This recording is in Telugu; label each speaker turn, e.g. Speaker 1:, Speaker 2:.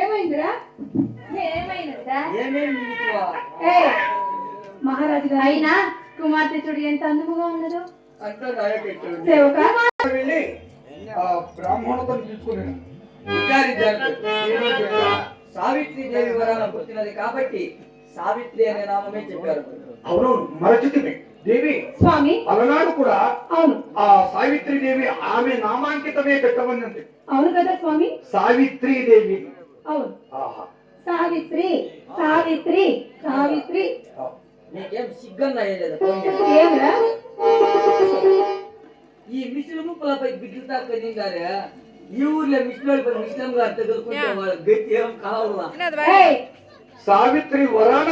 Speaker 1: ఏమైందిరా? మహారాజు గారు అయినా కుమార్తె చూడు ఎంత అందముగా ఉన్నదో.
Speaker 2: బ్రాహ్మణులతో తీసుకుని
Speaker 3: సావిత్రి దేవి వరాన పుట్టినది కాబట్టి సావిత్రి అనే నామమే చెప్పారు.
Speaker 2: అవును, మరచితిని దేవి
Speaker 1: స్వామి.
Speaker 2: అలనాడు కూడా
Speaker 1: అవును,
Speaker 2: ఆ సావిత్రి దేవి ఆమె నామాంకితమే పెట్టమన్నది.
Speaker 1: అవును కదా స్వామి.
Speaker 2: సావిత్రి దేవి.
Speaker 1: అవును,
Speaker 2: ఆహా,
Speaker 1: సావిత్రి సావిత్రి సావిత్రి.
Speaker 3: నీకేం సిగ్గన్నా అయ్యలేదు?
Speaker 1: ఏమిరా?
Speaker 3: ఈ మిషన్ ముక్కలపై బిడ్డలతో కదిగారే, ఈ ఊర్లో మిషన్ మిషన్ గారు దగ్గర వాళ్ళ గట్టి ఏం కావాలా?
Speaker 2: సావిత్రి వరాన